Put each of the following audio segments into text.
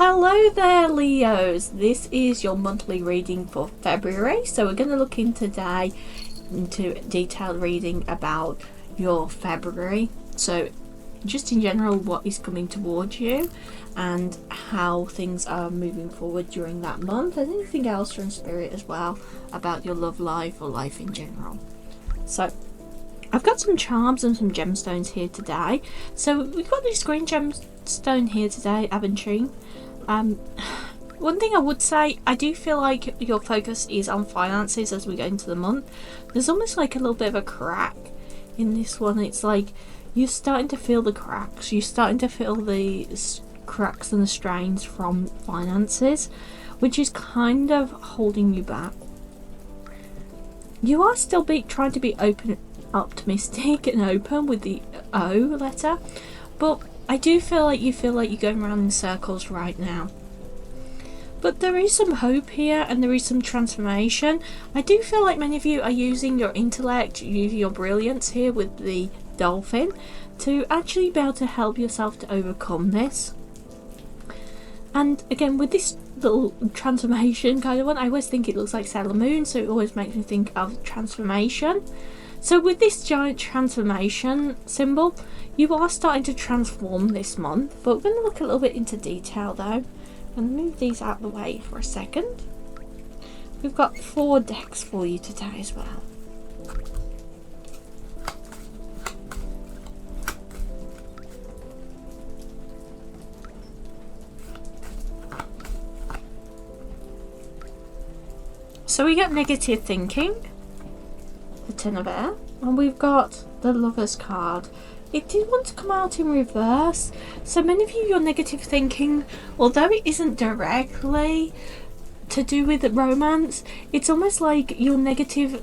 Hello there, Leos. This is your monthly reading for February. So we're going to look in today into detailed reading about your February. So just in general, what is coming towards you and how things are moving forward during that month, and anything else from Spirit as well about your love life or life in general. So I've got some charms and some gemstones here today. So we've got this green gemstone here today, aventurine. One thing I would say, I do feel like your focus is on finances as we go into the month. There's almost like a little bit of a crack in this one. It's like you're starting to feel the cracks. You're starting to feel the cracks and the strains from finances, which is kind of holding you back. You are still trying to be open, optimistic and open with the O letter, but I do feel like you're going around in circles right now. But there is some hope here and there is some transformation. I do feel like many of you are using your intellect, using your brilliance here with the dolphin to actually be able to help yourself to overcome this. And again, with this little transformation kind of one, I always think it looks like Sailor Moon, so it always makes me think of transformation. So with this giant transformation symbol, you are starting to transform this month, but we're going to look a little bit into detail though. I'm going to move these out of the way for a second. We've got 4 decks for you today as well. So we got negative thinking, the Ten of Air, and we've got the Lover's card. It did want to come out in reverse. So many of you, your negative thinking, although it isn't directly to do with romance, it's almost like your negative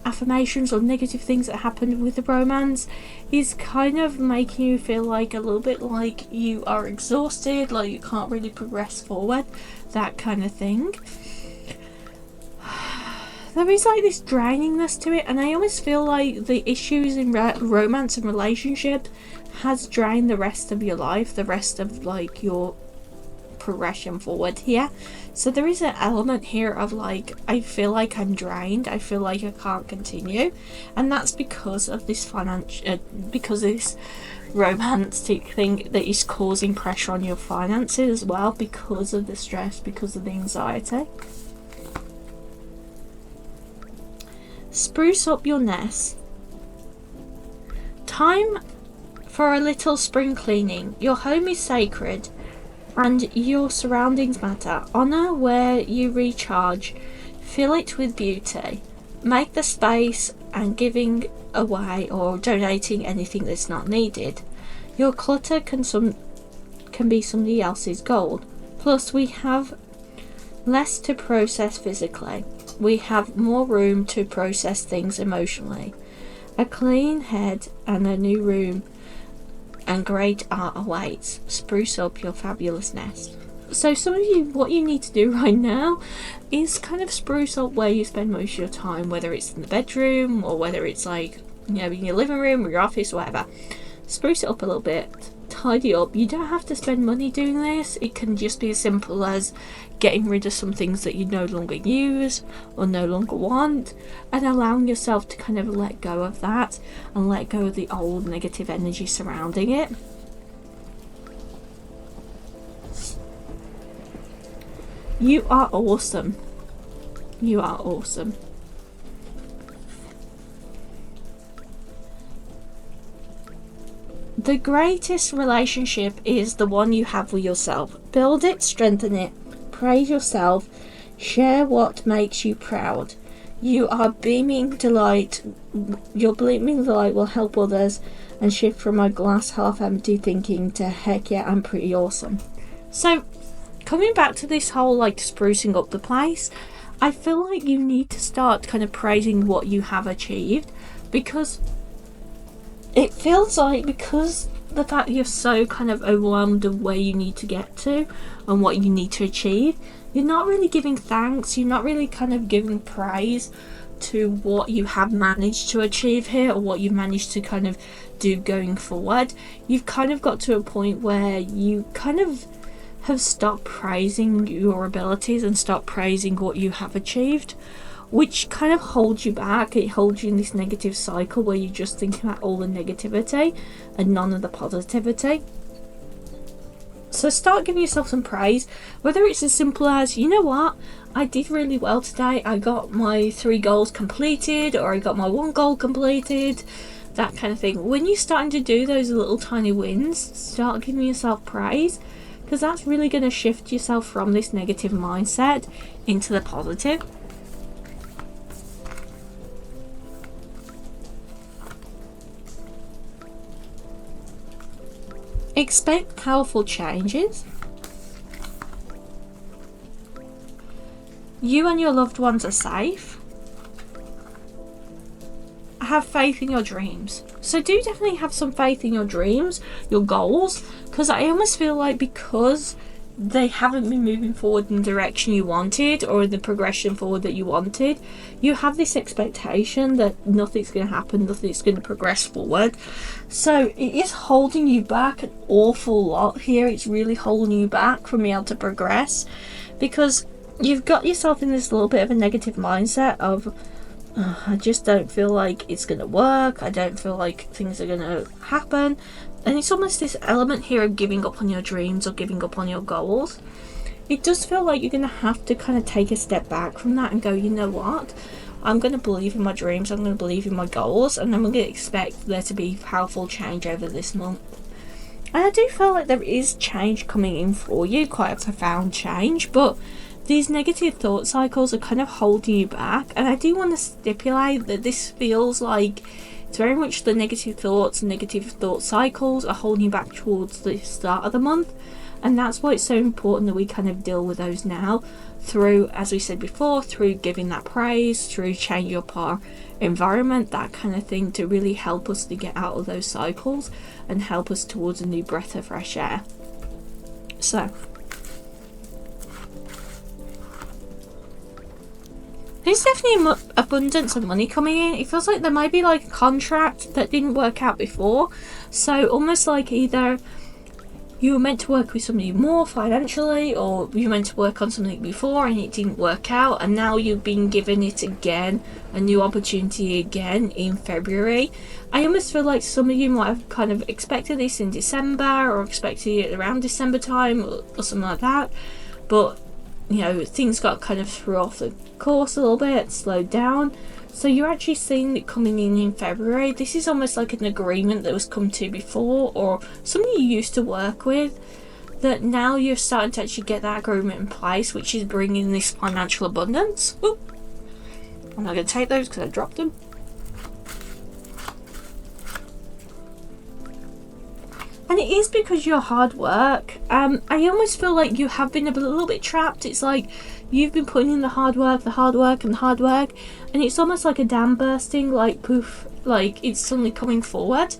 affirmations or negative things that happen with the romance is kind of making you feel like a little bit like you are exhausted, like you can't really progress forward, that kind of thing. There is like this drainingness to it, and I almost feel like the issues in romance and relationship has drained the rest of your life, the rest of like your progression forward here. So there is an element here of like, I feel like I'm drained, I feel like I can't continue, and that's because of this because of this romantic thing that is causing pressure on your finances as well, because of the stress, because of the anxiety. Spruce up your nest. Time for a little spring cleaning. Your home is sacred and your surroundings matter. Honor where you recharge. Fill it with beauty. Make the space and giving away or donating anything that's not needed. Your clutter can be somebody else's gold. Plus we have less to process physically. We have more room to process things emotionally. A clean head and a new room and great art awaits. Spruce up your fabulous nest. So some of you, what you need to do right now is kind of spruce up where you spend most of your time, whether it's in the bedroom or whether it's like, you know, in your living room or your office or whatever. Spruce it up a little bit. Tidy up. You don't have to spend money doing this. It can just be as simple as getting rid of some things that you no longer use or no longer want, and allowing yourself to kind of let go of that and let go of the old negative energy surrounding it. You are awesome. You are awesome. The greatest relationship is the one you have with yourself. Build it, strengthen it, praise yourself, share what makes you proud. You are beaming delight. Your beaming delight will help others and shift from a glass half empty thinking to heck yeah, I'm pretty awesome. So coming back to this whole like sprucing up the place, I feel like you need to start kind of praising what you have achieved, because it feels like, because the fact you're so kind of overwhelmed of where you need to get to and what you need to achieve, you're not really giving thanks, you're not really kind of giving praise to what you have managed to achieve here or what you've managed to kind of do going forward. You've kind of got to a point where you kind of have stopped praising your abilities and stopped praising what you have achieved, which kind of holds you back. It holds you in this negative cycle where you just think about all the negativity and none of the positivity. So start giving yourself some praise, whether it's as simple as, you know what, I did really well today, I got my 3 goals completed, or I got my 1 goal completed, that kind of thing. When you're starting to do those little tiny wins, start giving yourself praise, because that's really going to shift yourself from this negative mindset into the positive. Expect powerful changes. You and your loved ones are safe. Have faith in your dreams. So do definitely have some faith in your dreams, your goals, because I almost feel like because they haven't been moving forward in the direction you wanted or in the progression forward that you wanted, you have this expectation that nothing's going to happen, nothing's going to progress forward. So it is holding you back an awful lot here. It's really holding you back from being able to progress, because you've got yourself in this little bit of a negative mindset of, I just don't feel like it's going to work, I don't feel like things are going to happen. And it's almost this element here of giving up on your dreams or giving up on your goals. It does feel like you're going to have to kind of take a step back from that and go, you know what, I'm going to believe in my dreams, I'm going to believe in my goals, and I'm going to expect there to be powerful change over this month. And I do feel like there is change coming in for you, quite a profound change, but these negative thought cycles are kind of holding you back. And I do want to stipulate that this feels like it's very much the negative thoughts and negative thought cycles are holding you back towards the start of the month. And that's why it's so important that we kind of deal with those now through, as we said before, through giving that praise, through changing up our environment, that kind of thing, to really help us to get out of those cycles and help us towards a new breath of fresh air. So there's definitely abundance of money coming in. It feels like there might be like a contract that didn't work out before. So almost like either you were meant to work with somebody more financially, or you were meant to work on something before and it didn't work out, and now you've been given it again, a new opportunity again in February. I almost feel like some of you might have kind of expected this in December, or expected it around December time, or something like that. But you know, things got kind of thrown off the course a little bit, slowed down. So you're actually seeing it coming in February. This is almost like an agreement that was come to before, or somebody you used to work with, that now you're starting to actually get that agreement in place, which is bringing this financial abundance. Oop. I'm not going to take those because I dropped them. And it is because your hard work. I almost feel like you have been a little bit trapped. It's like you've been putting in the hard work, and it's almost like a dam bursting, like poof, like it's suddenly coming forward.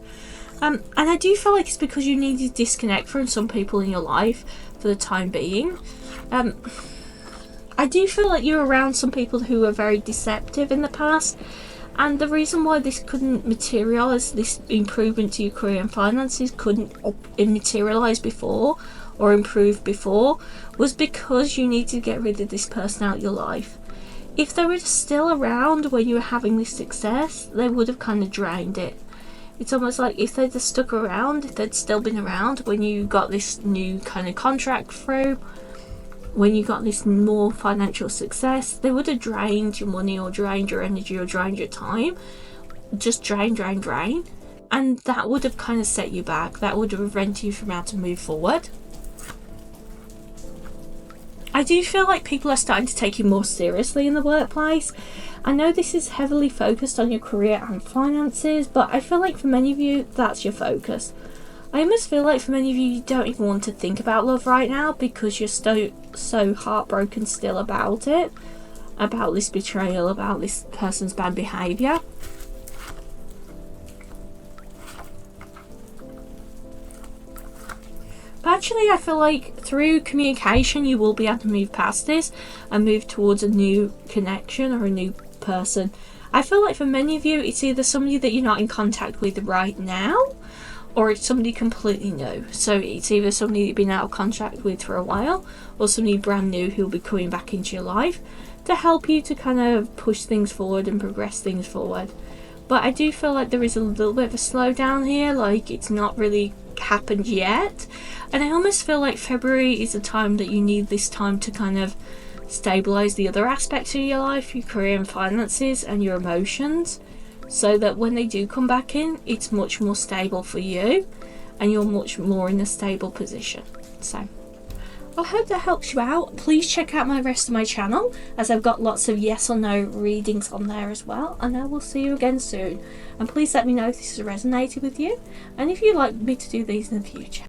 And I do feel like it's because you need to disconnect from some people in your life for the time being. I do feel like you're around some people who were very deceptive in the past. And the reason why this couldn't materialise, this improvement to your career and finances couldn't materialise before or improve before, was because you need to get rid of this person out of your life. If they were still around when you were having this success, they would have kind of drained it. It's almost like if they'd have stuck around, if they'd still been around when you got this new kind of contract through, when you got this more financial success, they would have drained your money or drained your energy or drained your time. Just drain. And that would have kind of set you back. That would have prevented you from how to move forward. I do feel like people are starting to take you more seriously in the workplace. I know this is heavily focused on your career and finances, but I feel like for many of you, that's your focus. I almost feel like for many of you don't even want to think about love right now because you're so heartbroken still about it, about this betrayal, about this person's bad behaviour. But actually I feel like through communication you will be able to move past this and move towards a new connection or a new person. I feel like for many of you it's either somebody that you're not in contact with right now, or it's somebody completely new. So it's either somebody you've been out of contact with for a while, or somebody brand new who'll be coming back into your life to help you to kind of push things forward and progress things forward. But I do feel like there is a little bit of a slowdown here, like it's not really happened yet. And I almost feel like February is a time that you need this time to kind of stabilize the other aspects of your life, your career and finances and your emotions, so that when they do come back in, it's much more stable for you and you're much more in a stable position. So I hope that helps you out. Please check out my rest of my channel, as I've got lots of yes or no readings on there as well, and I will see you again soon. And please let me know if this has resonated with you and if you'd like me to do these in the future.